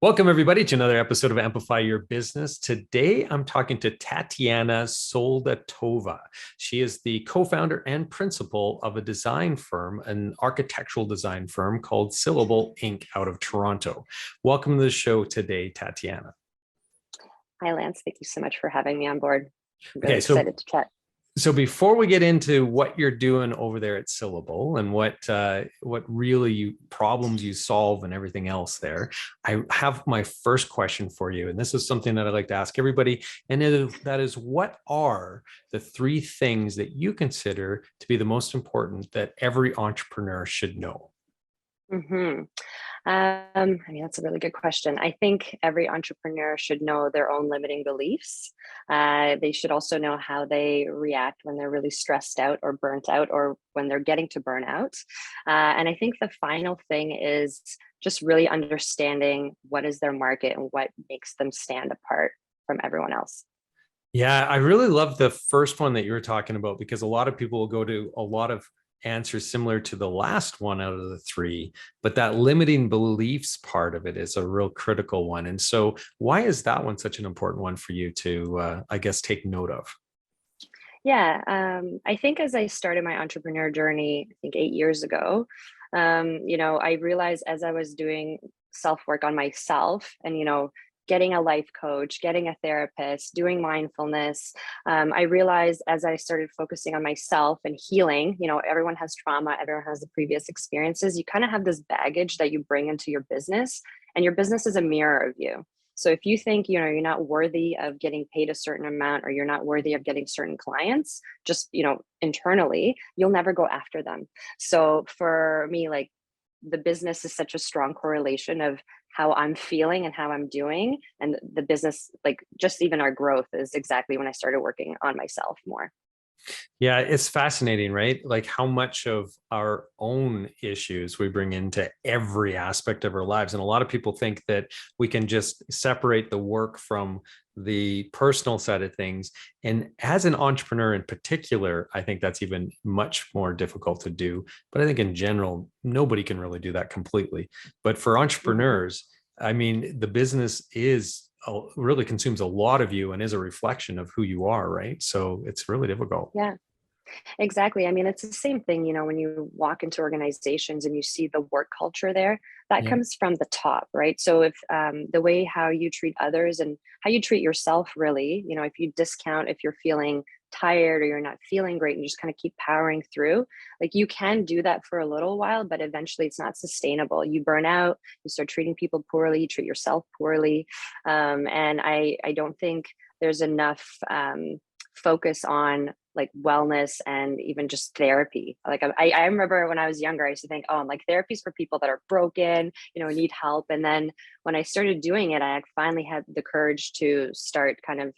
Welcome, everybody, to another episode of Amplify Your Business. Today, I'm talking to Tatiana Soldatova. She is the co-founder and principal of a design firm, an architectural design firm called Syllable Inc. out of Toronto. Welcome to the show today, Tatiana. Hi, Lance. Thank you so much for having me on board. I'm really Okay, excited to chat. So before we get into what you're doing over there at Syllable and what really problems you solve and everything else there, I have my first question for you, and this is something that I like to ask everybody, and that is, what are the three things that you consider to be the most important that every entrepreneur should know? That's a really good question. I think every entrepreneur should know their own limiting beliefs. They should also know how they react when they're really stressed out or burnt out, or when they're getting to burnout. And I think the final thing is just really understanding what is their market and what makes them stand apart from everyone else. Yeah, I really love the first one that you were talking about, because a lot of people will go to a lot of answers similar to the last one out of the three, but that limiting beliefs part of it is a real critical one. And so why is that one such an important one for you to, I guess, take note of? I think as I started my entrepreneur journey, I think 8 years ago, I realized as I was doing self work on myself and, getting a life coach, getting a therapist, doing mindfulness, I realized as I started focusing on myself and healing, everyone has trauma, everyone has the previous experiences. You kind of have this baggage that you bring into your business, and your business is a mirror of you. So if you think, you're not worthy of getting paid a certain amount, or you're not worthy of getting certain clients, just, internally, you'll never go after them. So for me, like, the business is such a strong correlation of how I'm feeling and how I'm doing. And the business, like, just even our growth is exactly when I started working on myself more. Yeah, it's fascinating, right? Like how much of our own issues we bring into every aspect of our lives. And a lot of people think that we can just separate the work from the personal side of things. And as an entrepreneur in particular, I think that's even much more difficult to do. But I think in general, nobody can really do that completely. But for Mhm. entrepreneurs, I mean, the business really consumes a lot of you and is a reflection of who you are, right? So it's really difficult. Yeah. Exactly. I mean, it's the same thing, when you walk into organizations and you see the work culture there, that Yeah. comes from the top, right? So if the way how you treat others and how you treat yourself, really, if you discount, if you're feeling tired or you're not feeling great and you just kind of keep powering through, like, you can do that for a little while, but eventually it's not sustainable. You burn out, you start treating people poorly, you treat yourself poorly. And I don't think there's enough focus on, like, wellness and even just therapy. Like, I remember when I was younger, I used to think, oh, I'm like, therapy's for people that are broken, need help. And then when I started doing it, I finally had the courage to start kind of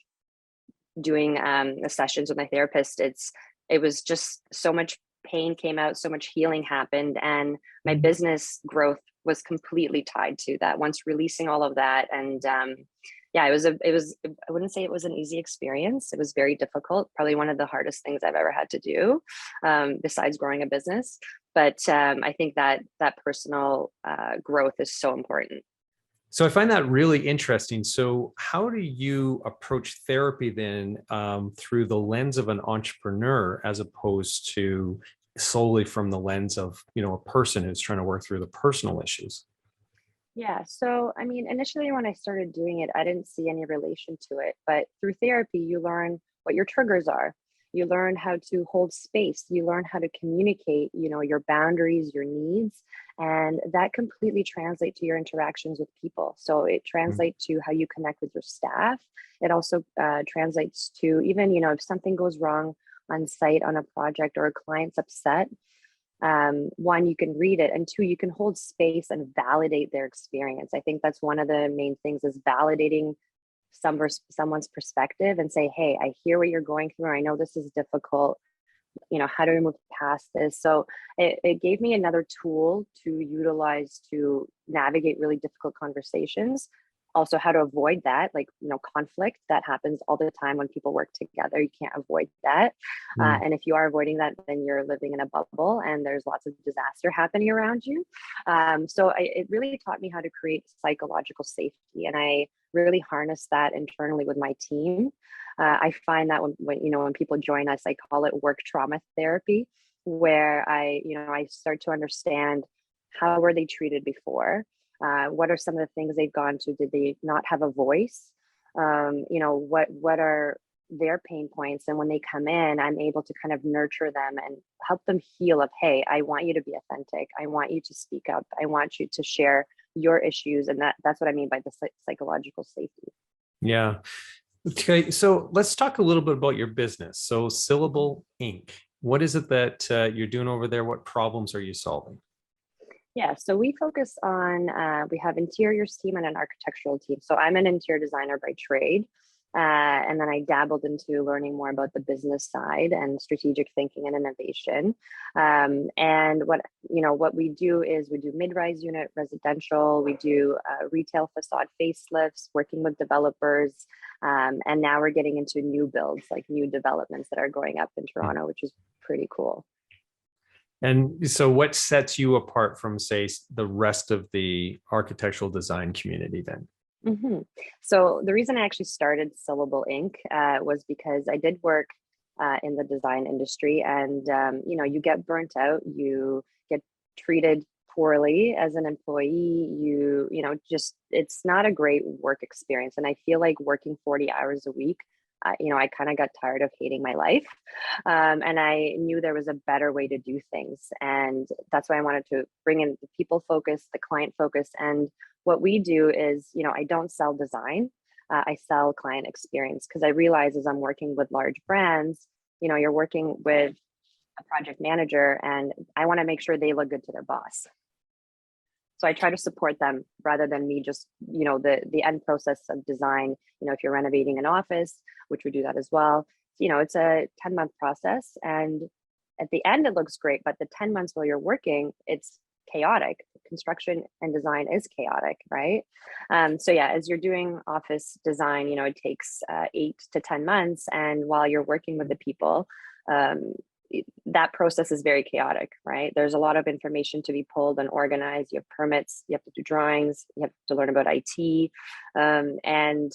doing the sessions with my therapist. It was just so much pain came out, so much healing happened, and my business growth was completely tied to that. Once releasing all of that, and yeah, it was I wouldn't say it was an easy experience. It was very difficult, probably one of the hardest things I've ever had to do, besides growing a business. But I think that personal growth is so important. So I find that really interesting. So how do you approach therapy then, through the lens of an entrepreneur, as opposed to solely from the lens of, a person who's trying to work through the personal issues? Yeah. So, I mean, initially when I started doing it, I didn't see any relation to it. But through therapy, you learn what your triggers are. You learn how to hold space. You learn how to communicate, your boundaries, your needs. And that completely translates to your interactions with people. So it translates to how you connect with your staff. It also translates to even, if something goes wrong on site on a project or a client's upset, one, you can read it, and two, you can hold space and validate their experience. I think that's one of the main things, is validating someone's perspective and say, hey, I hear what you're going through, I know this is difficult, how do we move past this? So it gave me another tool to utilize to navigate really difficult conversations, also how to avoid that, like, conflict that happens all the time when people work together. You can't avoid that. Mm. And if you are avoiding that, then you're living in a bubble and there's lots of disaster happening around you. It really taught me how to create psychological safety. And I really harness that internally with my team. I find that when people join us, I call it work trauma therapy, where I start to understand how were they treated before. What are some of the things they've gone to? Did they not have a voice? What are their pain points? And when they come in, I'm able to kind of nurture them and help them heal of, hey, I want you to be authentic. I want you to speak up. I want you to share your issues. And that's what I mean by the psychological safety. Yeah. Okay. So let's talk a little bit about your business. So Syllable Inc. What is it that you're doing over there? What problems are you solving? Yeah, so we focus on, we have interiors team and an architectural team. So I'm an interior designer by trade. And then I dabbled into learning more about the business side and strategic thinking and innovation. And what we do is we do mid-rise unit residential, we do retail facade facelifts, working with developers. And now we're getting into new builds, like new developments that are going up in Toronto, which is pretty cool. And so what sets you apart from, say, the rest of the architectural design community then? hmm So the reason I actually started Syllable Inc. Was because I did work in the design industry, and you get burnt out, you get treated poorly as an employee. Just it's not a great work experience, and I feel like working 40 hours a week. I kind of got tired of hating my life, and I knew there was a better way to do things, and that's why I wanted to bring in the people focus, the client focus, and what we do is, I don't sell design. I sell client experience, because I realize as I'm working with large brands, you're working with a project manager, and I want to make sure they look good to their boss. So I try to support them rather than me just, the end process of design. If you're renovating an office, which we do that as well, it's a 10-month process. And at the end, it looks great. But the 10 months while you're working, it's chaotic. Construction and design is chaotic, right? So yeah, as you're doing office design, it takes 8 to 10 months. And while you're working with the people, that process is very chaotic, right? There's a lot of information to be pulled and organized. You have permits, you have to do drawings, you have to learn about IT, and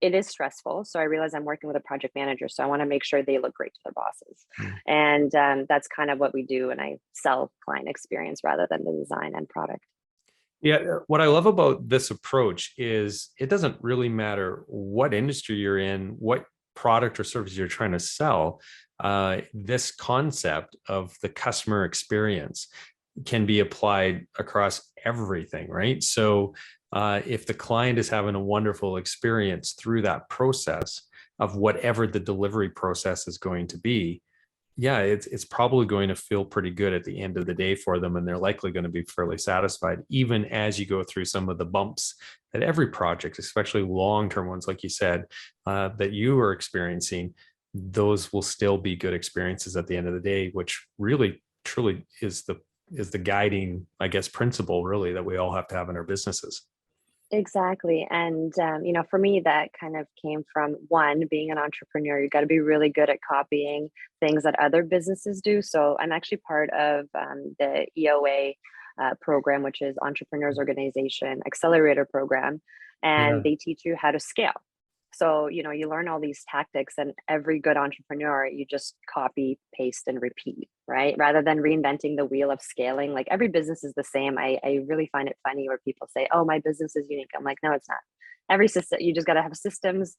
it is stressful. So I realize I'm working with a project manager, so I want to make sure they look great to their bosses. And that's kind of what we do, and I sell client experience rather than the design and product. Yeah, what I love about this approach is it doesn't really matter what industry you're in, what product or service you're trying to sell. This concept of the customer experience can be applied across everything, right? So if the client is having a wonderful experience through that process of whatever the delivery process is going to be, yeah, it's probably going to feel pretty good at the end of the day for them, and they're likely going to be fairly satisfied, even as you go through some of the bumps that every project, especially long-term ones, like you said, that you are experiencing. Those will still be good experiences at the end of the day, which really, truly is the guiding, I guess, principle really that we all have to have in our businesses. Exactly. And, for me, that kind of came from one, being an entrepreneur. You got to be really good at copying things that other businesses do. So I'm actually part of the EOA program, which is Entrepreneurs Organization Accelerator Program. And Yeah. they teach you how to scale. So, you learn all these tactics, and every good entrepreneur, you just copy, paste, and repeat, right? Rather than reinventing the wheel of scaling. Like, every business is the same. I really find it funny where people say, oh, my business is unique. I'm like, no, it's not. Every system, you just got to have systems,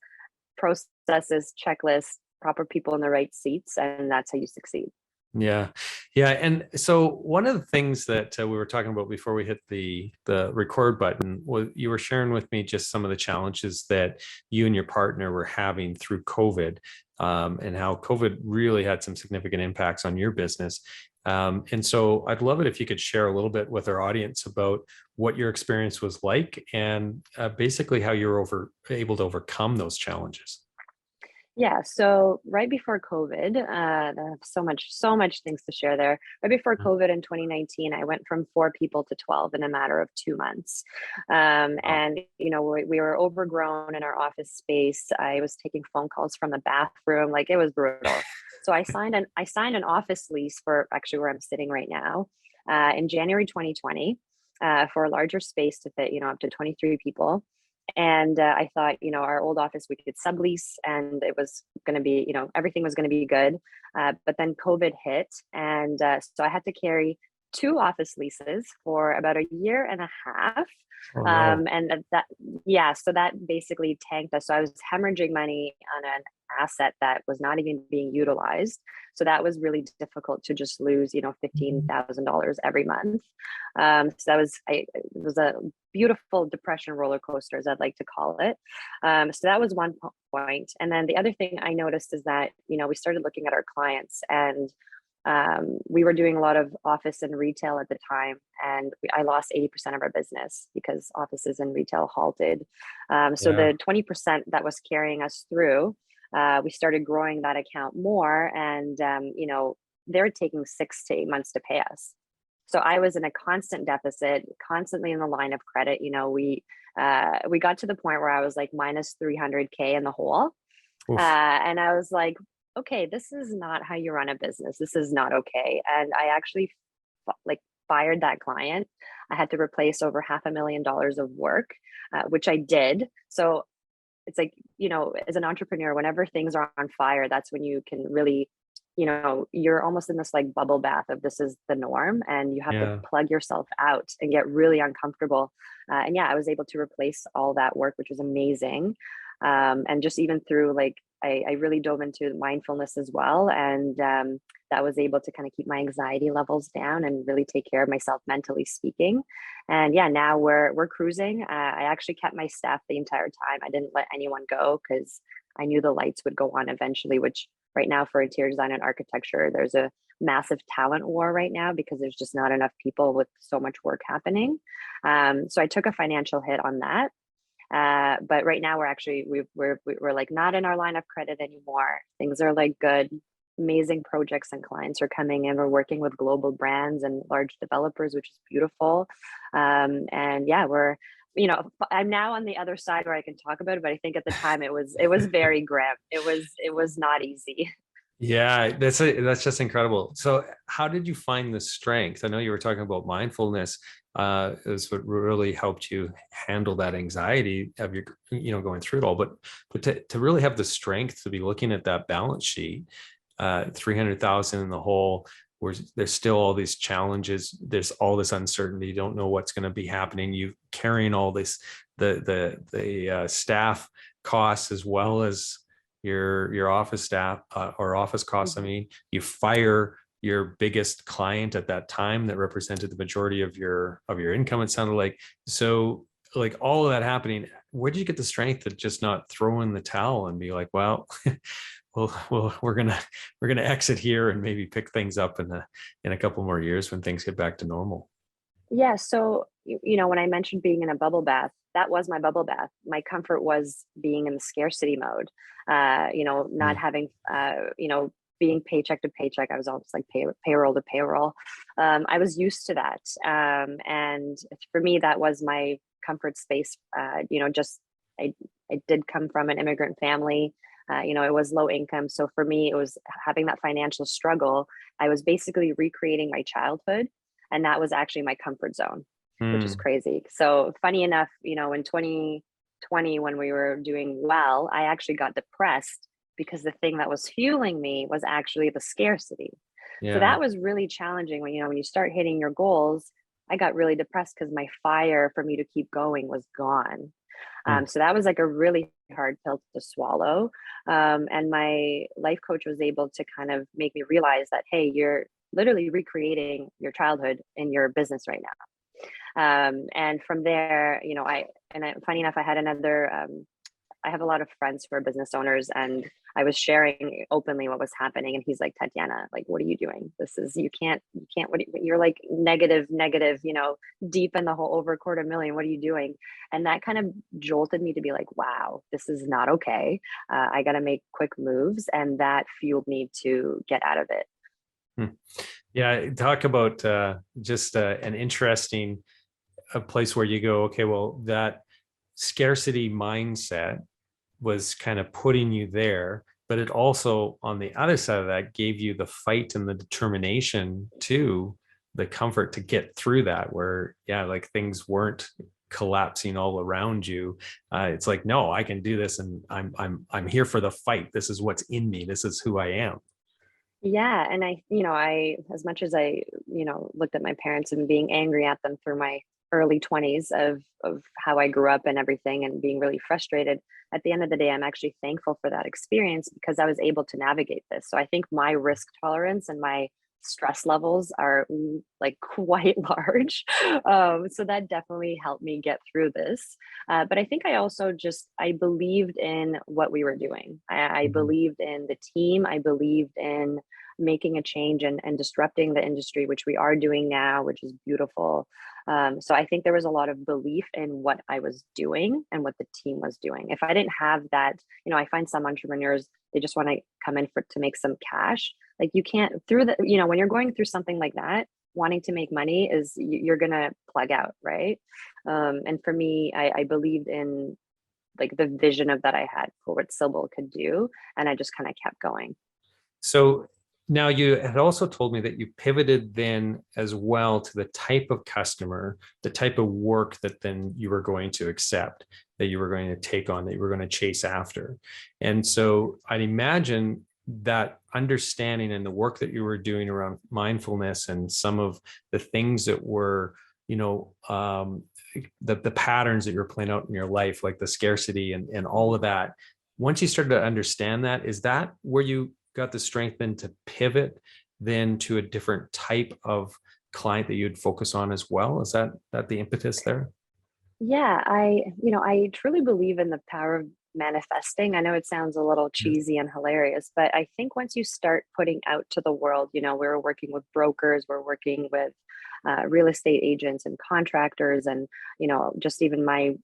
processes, checklists, proper people in the right seats, and that's how you succeed. Yeah, yeah, and so one of the things that we were talking about before we hit the record button was you were sharing with me just some of the challenges that you and your partner were having through COVID, and how COVID really had some significant impacts on your business. And so I'd love it if you could share a little bit with our audience about what your experience was like, and basically how you're able to overcome those challenges. Yeah, so right before COVID, I have so much things to share there. Right before COVID in 2019, I went from 4 people to 12 in a matter of 2 months. Wow. And, we were overgrown in our office space. I was taking phone calls from the bathroom, like it was brutal. So I signed an office lease for actually where I'm sitting right now, in January 2020, for a larger space to fit, up to 23 people. And I thought, our old office we could sublease, and it was going to be, everything was going to be good. But then COVID hit, and so I had to carry 2 office leases for about a year and a half. Oh no. Yeah, so that basically tanked us. So I was hemorrhaging money on an asset that was not even being utilized. So that was really difficult to just lose, $15,000 every month. So it was a beautiful depression roller coaster, as I'd like to call it. So that was one point. And then the other thing I noticed is that, we started looking at our clients, and we were doing a lot of office and retail at the time, and I lost 80% of our business because offices and retail halted. So Yeah. the 20% that was carrying us through, we started growing that account more, and they're taking 6 to 8 months to pay us. So I was in a constant deficit, constantly in the line of credit. We got to the point where I was like minus 300K in the hole. Oof. And I was like, okay, this is not how you run a business. This is not okay. And I actually like fired that client. I had to replace over $500,000 of work, which I did. So it's like, as an entrepreneur, whenever things are on fire, that's when you can really, you're almost in this like bubble bath of this is the norm, and you have to Yeah. plug yourself out and get really uncomfortable. And yeah, I was able to replace all that work, which was amazing. And just even through like, I really dove into mindfulness as well. And that was able to kind of keep my anxiety levels down and really take care of myself mentally speaking. And yeah, now we're cruising. I actually kept my staff the entire time. I didn't let anyone go because I knew the lights would go on eventually, which right now for interior design and architecture, there's a massive talent war right now because there's just not enough people with so much work happening. So I took a financial hit on that. But right now we're actually we're like not in our line of credit anymore. Things are like good, amazing projects and clients are coming in. We're working with global brands and large developers, which is beautiful. And yeah, I'm now on the other side where I can talk about it, but I think at the time it was very grim. It was not easy. Yeah, that's just incredible. So, how did you find the strength? I know you were talking about mindfulness. Is what really helped you handle that anxiety of your, going through it all. But to really have the strength to be looking at that balance sheet, 300,000 in the hole, where there's still all these challenges, there's all this uncertainty. You don't know what's going to be happening. You carrying all this, the staff costs as well as your office staff, or office costs. I Mhm. mean, you fire your biggest client at that time that represented the majority of your income, it sounded like. So like all of that happening, where did you get the strength to just not throw in the towel and be like, well, we're gonna exit here and maybe pick things up in a couple more years when things get back to normal? Yeah. So, when I mentioned being in a bubble bath, that was my bubble bath. My comfort was being in the scarcity mode, not Mm. having, being paycheck to paycheck. I was almost like payroll to payroll. I was used to that. And for me, that was my comfort space. Just I did come from an immigrant family. It was low income. So for me, it was having that financial struggle. I was basically recreating my childhood, and that was actually my comfort zone, which is Mm. crazy. So funny enough, in 2020, when we were doing well, I actually got depressed because the thing that was fueling me was actually the scarcity. So Yeah. that was really challenging when you start hitting your goals. I got really depressed because my fire for me to keep going was gone. Mm. So that was like a really hard pill to swallow. And my life coach was able to kind of make me realize that, hey, you're literally recreating your childhood in your business right now. And from there, funny enough, I had another I have a lot of friends who are business owners, and I was sharing openly what was happening, and he's like, Tatiana, like, what are you doing? This is, you can't, you're like negative, deep in the hole, over 250,000. What are you doing? And that kind of jolted me to be like, wow, this is not okay. I got to make quick moves. And that fueled me to get out of it. Hmm. Yeah, talk about just an interesting place where you go, okay, well, that scarcity mindset was kind of putting you there, but it also, on the other side of that, gave you the fight and the determination to the comfort to get through that, where, yeah, like things weren't collapsing all around you. It's like, no, I can do this, and I'm here for the fight. This is what's in me. This is who I am. Yeah, and I as much as I, looked at my parents and being angry at them through my early 20s of how I grew up and everything and being really frustrated, at the end of the day, I'm actually thankful for that experience because I was able to navigate this. So I think my risk tolerance and my stress levels are like quite large. So that definitely helped me get through this. But I think I also just I believed in what we were doing. I Mhm. believed in the team. I believed in making a change and disrupting the industry, which we are doing now, which is beautiful. So I think there was a lot of belief in what I was doing and what the team was doing. If I didn't have that, I find some entrepreneurs, they just want to come in to make some cash. Like you can't through the, when you're going through something like that, wanting to make money is you're gonna plug out, right? And for me, I believed in like the vision of that I had for what Syllable could do, and I just kind of kept going. So now you had also told me that you pivoted then as well to the type of customer, the type of work that then you were going to accept, that you were going to take on, that you were going to chase after. And so I'd imagine that understanding and the work that you were doing around mindfulness and some of the things that were, you know, the patterns that you're playing out in your life, like the scarcity and all of that. Once you started to understand that, is that where you got the strength then to pivot then to a different type of client that you'd focus on as well? Is that the impetus there? Yeah, I truly believe in the power of manifesting. I know it sounds a little Yeah. cheesy and hilarious, but I think once you start putting out to the world, we're working with brokers, we're working with real estate agents and contractors, and just even my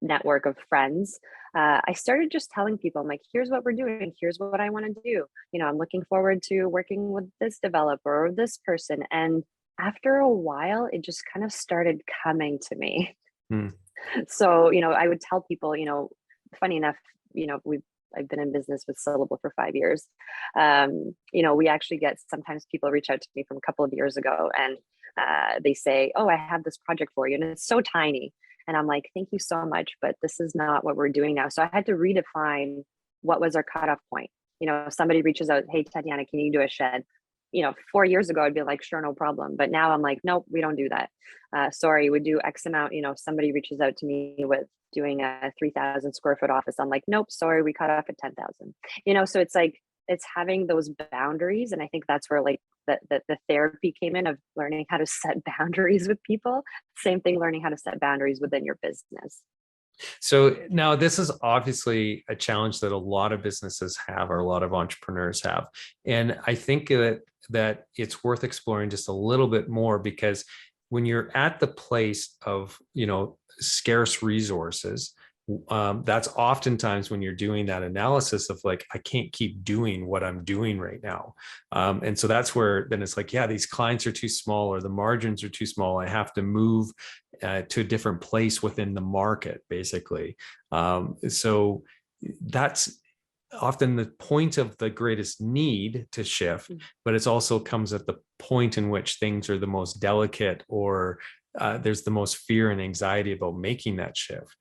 network of friends. I started just telling people, I'm like, here's what we're doing, here's what I want to do. I'm looking forward to working with this developer or this person. And after a while, it just kind of started coming to me. Hmm. So, I would tell people, funny enough, I've been in business with Syllable for 5 years. We actually get sometimes people reach out to me from a couple of years ago and they say, oh, I have this project for you. And it's so tiny. And I'm like, thank you so much, but this is not what we're doing now. So I had to redefine what was our cutoff point. Somebody reaches out, hey, Tatiana, can you do a shed? 4 years ago, I'd be like, sure, no problem. But now I'm like, nope, we don't do that. Sorry, we do X amount. If somebody reaches out to me with doing a 3,000 square foot office, I'm like, nope, sorry, we cut off at 10,000. So it's like, it's having those boundaries. And I think that's where like the therapy came in, of learning how to set boundaries with people. Same thing, learning how to set boundaries within your business. So now this is obviously a challenge that a lot of businesses have, or a lot of entrepreneurs have. And I think that it's worth exploring just a little bit more, because when you're at the place of, scarce resources, that's oftentimes when you're doing that analysis of like, I can't keep doing what I'm doing right now. And so that's where then it's like, yeah, these clients are too small, or the margins are too small. I have to move to a different place within the market, basically. So that's often the point of the greatest need to shift, but it also comes at the point in which things are the most delicate, or there's the most fear and anxiety about making that shift.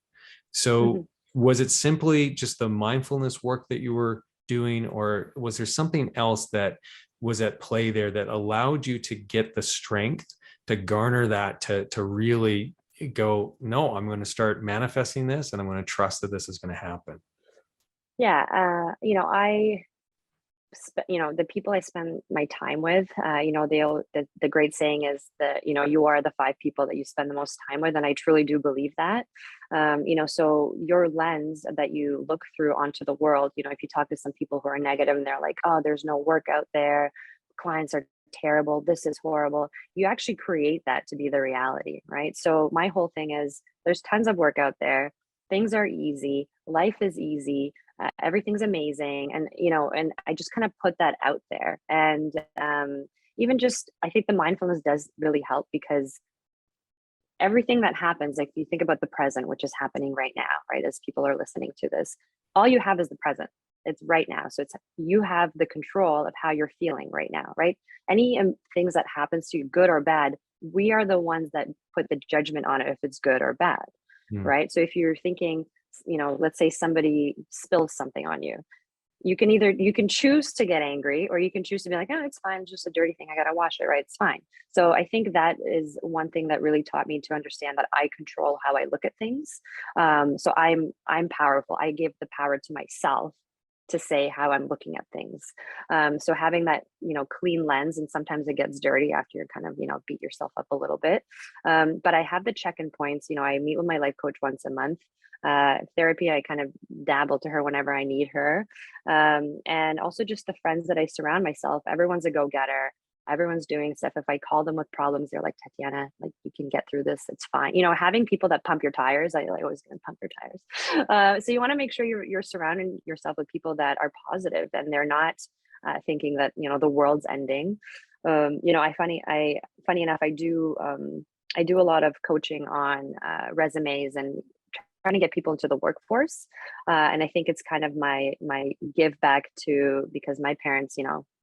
So Mhm. was it simply just the mindfulness work that you were doing, or was there something else that was at play there that allowed you to get the strength to garner that, to really go, no, I'm going to start manifesting this, and I'm going to trust that this is going to happen? Yeah, the people I spend my time with, the great saying is that, you are the five people that you spend the most time with. And I truly do believe that. So your lens that you look through onto the world, if you talk to some people who are negative and they're like, oh, there's no work out there, clients are terrible, this is horrible, you actually create that to be the reality, right? So my whole thing is there's tons of work out there. Things are easy. Life is easy. Everything's amazing. And I just kind of put that out there. And even just, I think the mindfulness does really help, because everything that happens, like you think about the present, which is happening right now, right? As people are listening to this, all you have is the present. It's right now. So you have the control of how you're feeling right now, right? Any things that happens to you, good or bad, we are the ones that put the judgment on it if it's good or bad, right? So if you're thinking, let's say somebody spills something on you, you can choose to get angry, or you can choose to be like, oh, it's fine, it's just a dirty thing, I gotta wash it, right? It's fine. So I think that is one thing that really taught me to understand that I control how I look at things. So I'm powerful. I give the power to myself to say how I'm looking at things. So having that, clean lens, and sometimes it gets dirty after you're kind of, beat yourself up a little bit. But I have the check-in points. I meet with my life coach once a month. Therapy, I kind of dabble to her whenever I need her. And also just the friends that I surround myself. Everyone's a go-getter. Everyone's doing stuff. If I call them with problems, they're like, Tatiana, like, you can get through this. It's fine. Having people that pump your tires, I always gonna pump your tires. So you want to make sure you're surrounding yourself with people that are positive, and they're not thinking that, the world's ending. Funny enough, I do a lot of coaching on resumes and trying to get people into the workforce. And I think it's kind of my give back to, because my parents,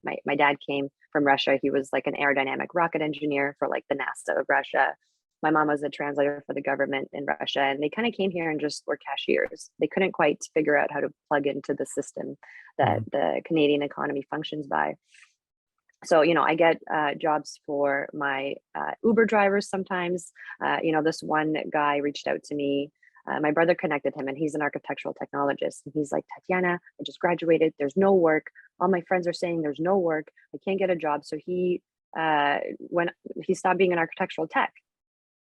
my dad came from Russia. He was like an aerodynamic rocket engineer for like the NASA of Russia. My mom was a translator for the government in Russia, and they kind of came here and just were cashiers. They couldn't quite figure out how to plug into the system that the Canadian economy functions by. So, I get jobs for my Uber drivers sometimes. This one guy reached out to me. My brother connected him, and he's an architectural technologist. And he's like, Tatiana, I just graduated. There's no work. All my friends are saying there's no work. I can't get a job. So when he stopped being an architectural tech.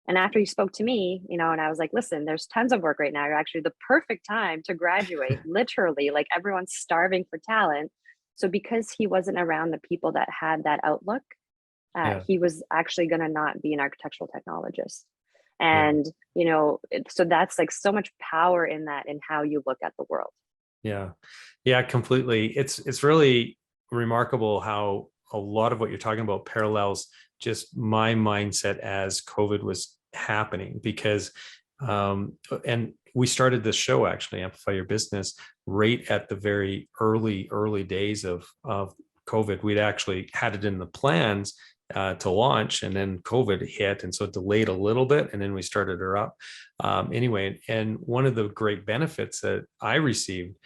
And after he spoke to me, and I was like, listen, there's tons of work right now. You're actually the perfect time to graduate. Literally, like, everyone's starving for talent. So because he wasn't around the people that had that outlook, he was actually going to not be an architectural technologist. And, so that's like so much power in that, in how you look at the world. Yeah, completely. It's really remarkable how a lot of what you're talking about parallels just my mindset as COVID was happening, because and we started this show, actually, Amplify Your Business, right at the very early days of COVID. We'd actually had it in the plans to launch, and then COVID hit, and so it delayed a little bit, and then we started her up anyway. And one of the great benefits that I received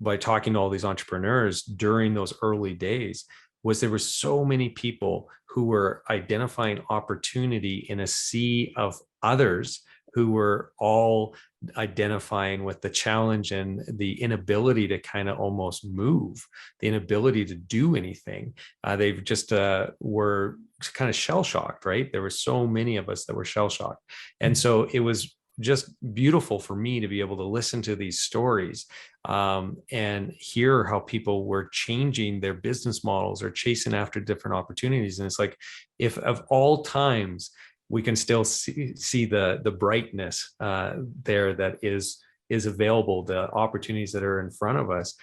by talking to all these entrepreneurs during those early days was there were so many people who were identifying opportunity in a sea of others who were all identifying with the challenge and the inability to kind of almost move, the inability to do anything. They've just were kind of shell-shocked, right? There were so many of us that were shell-shocked. And so it was just beautiful for me to be able to listen to these stories and hear how people were changing their business models or chasing after different opportunities. And it's like, if of all times we can still see the brightness there that is available, the opportunities that are in front of us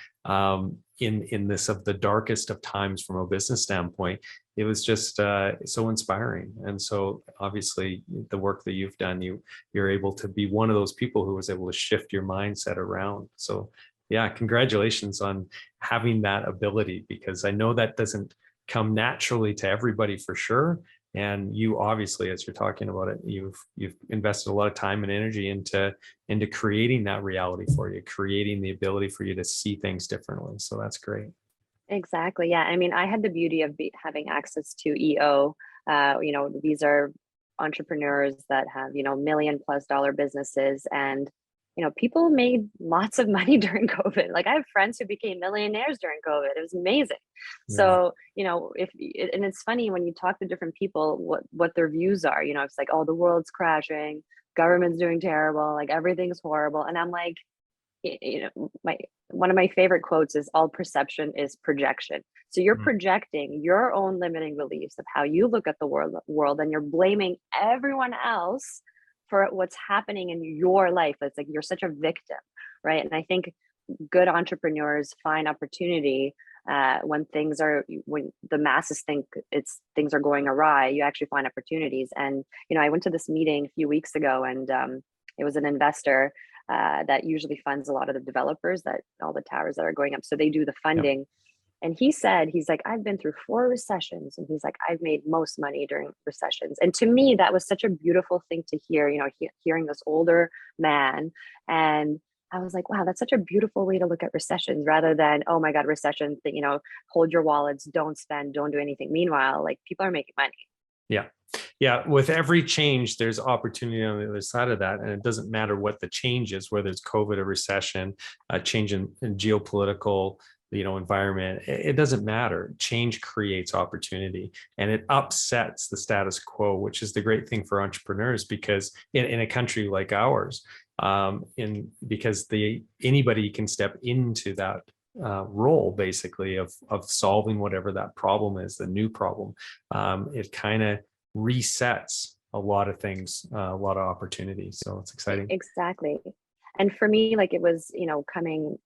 in this of the darkest of times from a business standpoint. It was just so inspiring. And so obviously the work that you've done, you're able to be one of those people who was able to shift your mindset around. So yeah, congratulations on having that ability, because I know that doesn't come naturally to everybody for sure. And you obviously, as you're talking about it, you've invested a lot of time and energy into creating that reality for you, creating the ability for you to see things differently. So that's great. Exactly. Yeah. I mean, I had the beauty of having access to EO. These are entrepreneurs that have, $1 million+ businesses, and people made lots of money during COVID. Like I have friends who became millionaires during COVID. It was amazing. Yeah. So, if and it's funny when you talk to different people, what their views are. It's like, oh, the world's crashing, government's doing terrible, like everything's horrible. And I'm like, my one of my favorite quotes is all perception is projection. So you're Mm. projecting your own limiting beliefs of how you look at the world, and you're blaming everyone else for what's happening in your life. It's like you're such a victim, right? And I think good entrepreneurs find opportunity when the masses think things are going awry. You actually find opportunities. And I went to this meeting a few weeks ago, and it was an investor that usually funds a lot of the developers, that all the towers that are going up. So they do the Yeah. funding. And he's like, I've been through 4 recessions. And he's like, I've made most money during recessions. And to me, that was such a beautiful thing to hear, hearing this older man. And I was like, wow, that's such a beautiful way to look at recessions, rather than, oh my God, recessions, hold your wallets, don't spend, don't do anything. Meanwhile, like, people are making money. Yeah. Yeah. With every change, there's opportunity on the other side of that. And it doesn't matter what the change is, whether it's COVID, a recession, a change in geopolitical, environment. It doesn't matter. Change creates opportunity, and it upsets the status quo, which is the great thing for entrepreneurs, because in a country like ours, because anybody can step into that role, basically, of solving whatever that problem is, the new problem. It kind of resets a lot of things, a lot of opportunities. So it's exciting. Exactly. And for me, like, it was, coming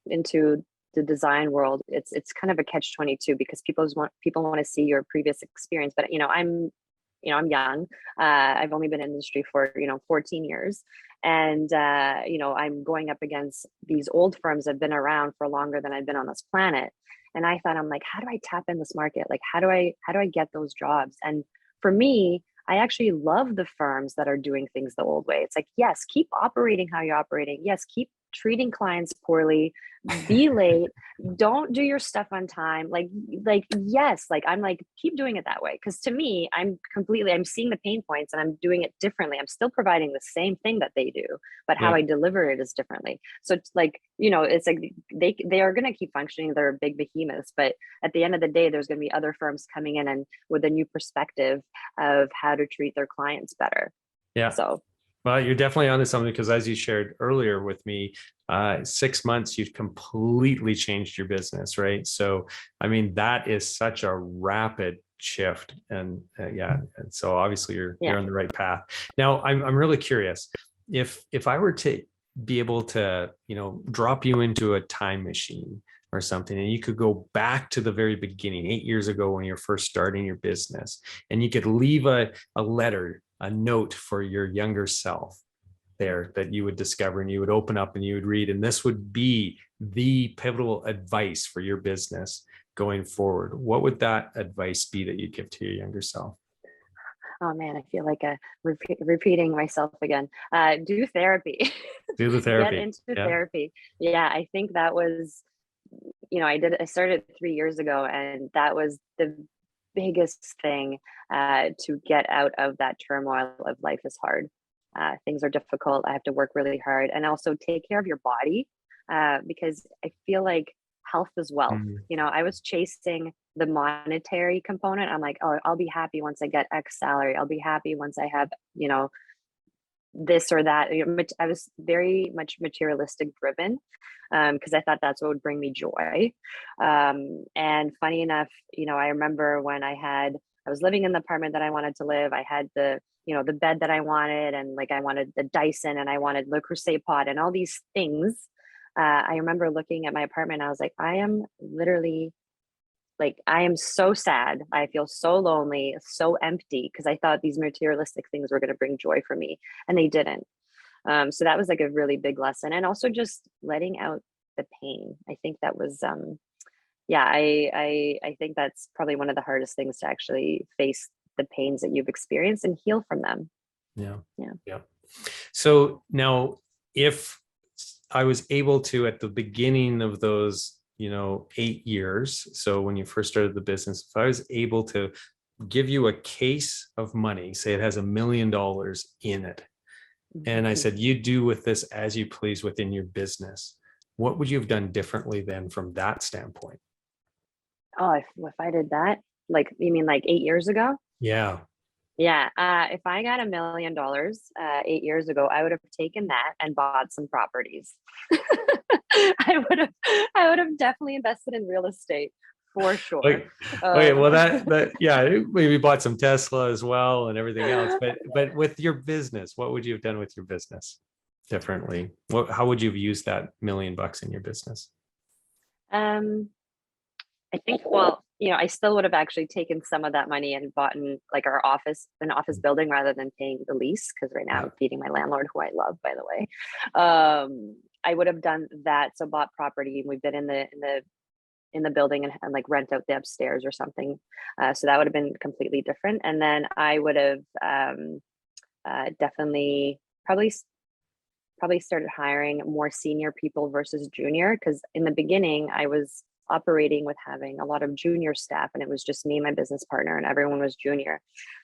into the design world, it's kind of a catch-22, because people want to see your previous experience. But I'm young. I've only been in the industry for 14 years, and I'm going up against these old firms that have been around for longer than I've been on this planet. And I thought, I'm like, how do I tap in this market? Like, how do I get those jobs? And for me, I actually love the firms that are doing things the old way. It's like, yes, keep operating how you're operating. Yes, keep treating clients poorly, be late, don't do your stuff on time. Yes, like, I'm like, keep doing it that way. Cause to me, I'm seeing the pain points, and I'm doing it differently. I'm still providing the same thing that they do, but how Yeah. I deliver it is differently. So it's like, it's like they are going to keep functioning. They're big behemoths, but at the end of the day, there's going to be other firms coming in and with a new perspective of how to treat their clients better. Yeah. So Well, you're definitely onto something, because as you shared earlier with me, 6 months, you've completely changed your business, right? So, I mean, that is such a rapid shift, and yeah, and so obviously you're yeah. on the right path. Now, I'm really curious, if I were to be able to, drop you into a time machine or something, and you could go back to the very beginning, 8 years ago, when you're first starting your business, and you could leave a letter, a note for your younger self there, that you would discover, and you would open up and you would read, and this would be the pivotal advice for your business going forward, what would that advice be that you'd give to your younger self? Oh man, I feel like repeating myself again. Do therapy. Do the Get therapy. into Yeah. therapy. Yeah, I think that was, I started 3 years ago, and that was the biggest thing, to get out of that turmoil of life is hard. Things are difficult. I have to work really hard, and also take care of your body, because I feel like health is wealth. Mm. I was chasing the monetary component. I'm like, oh, I'll be happy once I get X salary. I'll be happy once I have, this or that. I was very much materialistic driven, because I thought that's what would bring me joy. And funny enough, I remember when I was living in the apartment that I wanted to live. I had the bed that I wanted, and like I wanted the Dyson, and I wanted Le Creuset pot, and all these things. I remember looking at my apartment. I was like, I am literally, like, I am so sad. I feel so lonely, so empty, because I thought these materialistic things were going to bring joy for me, and they didn't. So that was like a really big lesson, and also just letting out the pain. I think that was, yeah, I think that's probably one of the hardest things, to actually face the pains that you've experienced and heal from them. Yeah. Yeah. Yeah. So now, if I was able to, at the beginning of those, 8 years, so when you first started the business, if I was able to give you a case of money, say it has $1 million in it, and I Mhm. said, you do with this as you please within your business, what would you have done differently then from that standpoint? Oh, if I did that, like, you mean like 8 years ago? Yeah. Yeah, if I got $1 million 8 years ago, I would have taken that and bought some properties. I would have, I would have definitely invested in real estate for sure. Like, okay, Um, well yeah, maybe bought some Tesla as well and everything else. But with your business, what would you have done with your business differently? How would you have used that $1 million in your business? um, I think, well, I still would have actually taken some of that money and bought in like an office building rather than paying the lease. Cause right now Yeah. I'm feeding my landlord, who I love, by the way. I would have done that. So bought property. We've been in the building and like rent out the upstairs or something. So that would have been completely different. And then I would have definitely probably started hiring more senior people versus junior, because in the beginning I was operating with having a lot of junior staff, and it was just me and my business partner and everyone was junior.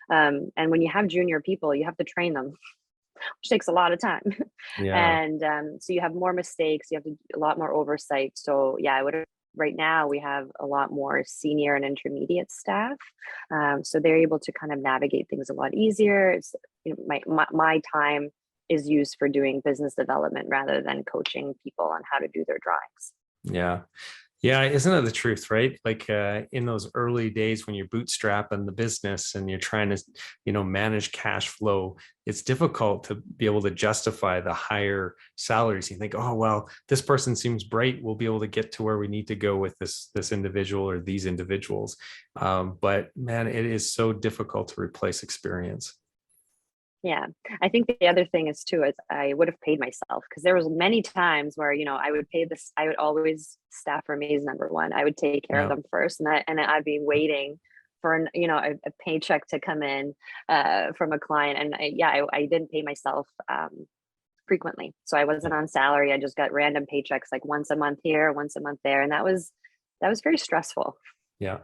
And when you have junior people, you have to train them, which takes a lot of time. Yeah. And so you have more mistakes, you have to do a lot more oversight. So yeah, I would have, right now we have a lot more senior and intermediate staff, so they're able to kind of navigate things a lot easier. It's, my time is used for doing business development rather than coaching people on how to do their drawings. Yeah. Yeah, isn't it the truth, right? Like in those early days when you're bootstrapping the business and you're trying to, manage cash flow, it's difficult to be able to justify the higher salaries. You think, oh well, this person seems bright. We'll be able to get to where we need to go with this individual or these individuals. But man, it is so difficult to replace experience. Yeah. I think the other thing is too, is I would have paid myself, because there was many times where, I would always staff for me as number one. I would take care of Yeah. them first, and I'd be waiting for a paycheck to come in from a client. And I didn't pay myself frequently. So I wasn't on salary. I just got random paychecks like once a month here, once a month there. And that was very stressful. Yeah.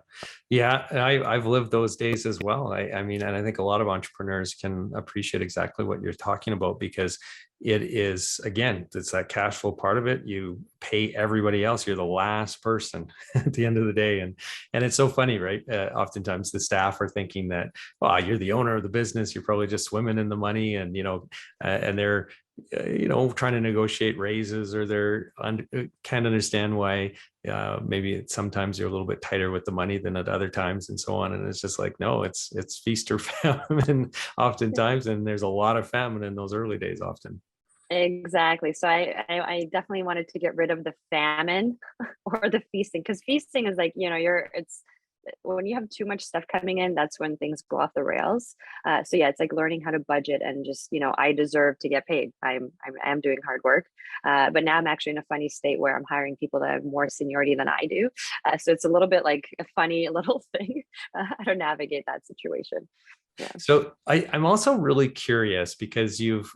Yeah. I've lived those days as well. I mean, and I think a lot of entrepreneurs can appreciate exactly what you're talking about, because it is, again, it's that cash flow part of it. You pay everybody else. You're the last person at the end of the day. And it's so funny, right? Oftentimes the staff are thinking that, well, you're the owner of the business. You're probably just swimming in the money, and, and they're, trying to negotiate raises, or can't understand why maybe sometimes you're a little bit tighter with the money than at other times, and so on. And it's just like, no, it's feast or famine oftentimes, and there's a lot of famine in those early days often. Exactly. So I definitely wanted to get rid of the famine or the feasting, because feasting is like, it's when you have too much stuff coming in, that's when things go off the rails. So yeah, it's like learning how to budget and just, I deserve to get paid. I am doing hard work, but now I'm actually in a funny state where I'm hiring people that have more seniority than I do. So it's a little bit like a funny little thing, how to navigate that situation. Yeah. So I'm also really curious, because you've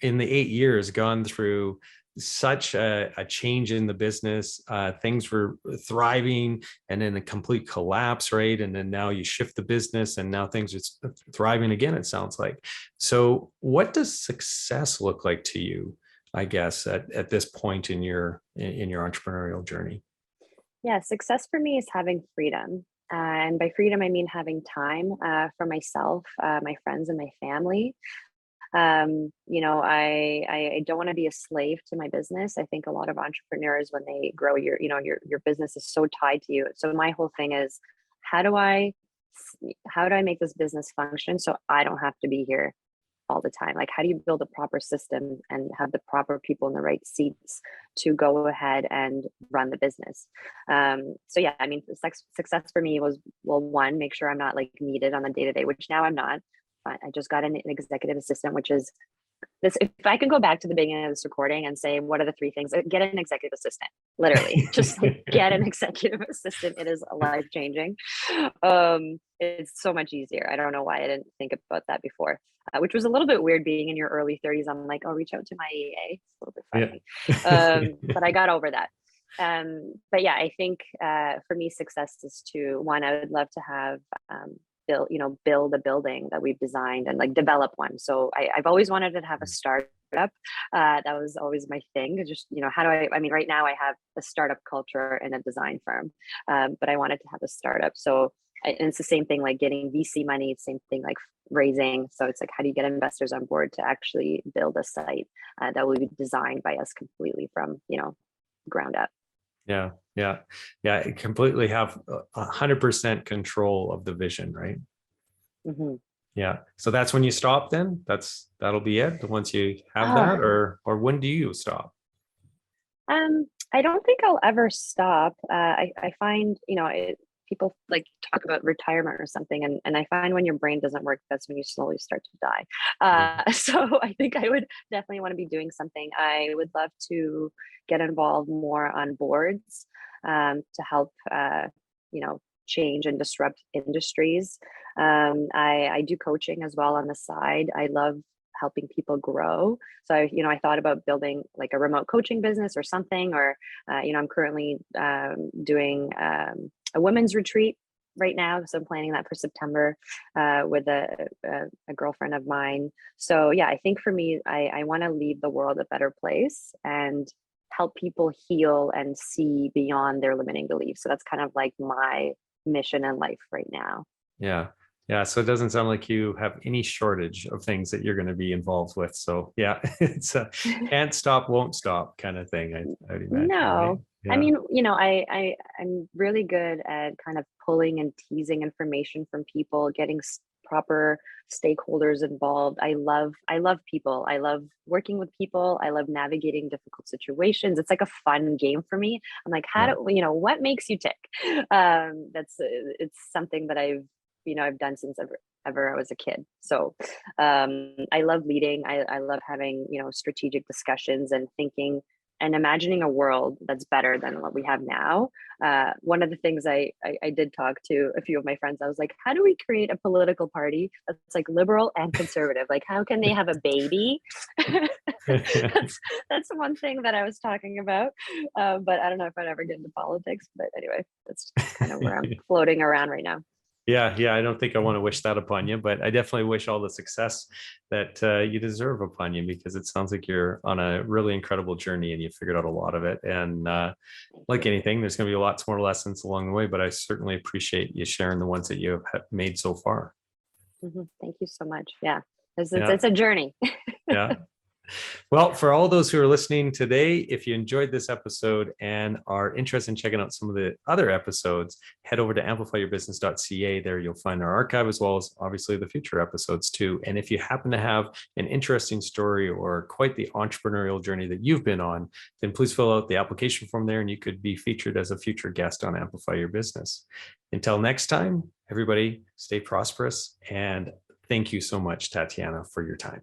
in the 8 years gone through such a change in the business. Things were thriving and then a complete collapse, right? And then now you shift the business and now things are thriving again, it sounds like. So what does success look like to you, I guess, at this point in your entrepreneurial journey? Yeah, success for me is having freedom. And by freedom, I mean having time for myself, my friends, and my family. I don't want to be a slave to my business. I think a lot of entrepreneurs, when they grow, your business is so tied to you. So my whole thing is, how do I how do I make this business function so I don't have to be here all the time? Like, how do you build a proper system and have the proper people in the right seats to go ahead and run the business? So yeah, I mean, success for me was, well, one, make sure I'm not like needed on the day to day, which now I'm not. I just got an executive assistant, which is this. If I can go back to the beginning of this recording and say, what are the three things? Get an executive assistant, literally. Just like get an executive assistant. It is life changing. It's so much easier. I don't know why I didn't think about that before, which was a little bit weird being in your early 30s. I'm like, oh, reach out to my EA. It's a little bit Yeah. funny. But I got over that. But yeah, I think for me, success is to, one, I would love to have build a building that we've designed and like develop one. So I've always wanted to have a startup. That was always my thing. Just, how do I mean, right now I have a startup culture in a design firm, but I wanted to have a startup. So, and it's the same thing, like getting VC money, same thing, like raising. So it's like, how do you get investors on board to actually build a site that will be designed by us completely from, ground up. Yeah. Yeah. Yeah. Completely have 100% control of the vision, right? Mm-hmm. Yeah. So that's when you stop then? That'll be it once you have Uh, that, or when do you stop? I don't think I'll ever stop. I find, people like talk about retirement or something, and I find when your brain doesn't work, that's when you slowly start to die. So I think I would definitely want to be doing something. I would love to get involved more on boards, to help, change and disrupt industries. I do coaching as well on the side. I love helping people grow. So I thought about building like a remote coaching business or something, or I'm currently doing a women's retreat right now. So I'm planning that for September with a girlfriend of mine. So yeah, I think for me, I want to leave the world a better place and help people heal and see beyond their limiting beliefs. So that's kind of like my mission in life right now. Yeah. Yeah. So it doesn't sound like you have any shortage of things that you're going to be involved with. So yeah, it's a can't stop, won't stop kind of thing. I'd imagine, right? No, I Yeah. mean, I'm really good at kind of pulling and teasing information from people, getting proper stakeholders involved. I love people. I love working with people. I love navigating difficult situations. It's like a fun game for me. I'm like, Yeah. what makes you tick? It's something that I've done since ever I was a kid. So I love leading. I love having, strategic discussions and thinking and imagining a world that's better than what we have now. One of the things I did talk to a few of my friends, I was like, how do we create a political party that's like liberal and conservative? Like, how can they have a baby? That's one thing that I was talking about. But I don't know if I'd ever get into politics. But anyway, that's kind of where I'm floating around right now. Yeah, yeah, I don't think I want to wish that upon you, but I definitely wish all the success that you deserve upon you, because it sounds like you're on a really incredible journey and you figured out a lot of it. And Thank like you. anything, there's going to be lots more lessons along the way, but I certainly appreciate you sharing the ones that you have made so far. Thank you so much. Yeah, Yeah, it's a journey. yeah. Well, for all those who are listening today, if you enjoyed this episode and are interested in checking out some of the other episodes, head over to amplifyyourbusiness.ca. There you'll find our archive, as well as obviously the future episodes too. And if you happen to have an interesting story or quite the entrepreneurial journey that you've been on, then please fill out the application form there and you could be featured as a future guest on Amplify Your Business. Until next time, everybody stay prosperous, and thank you so much, Tatiana, for your time.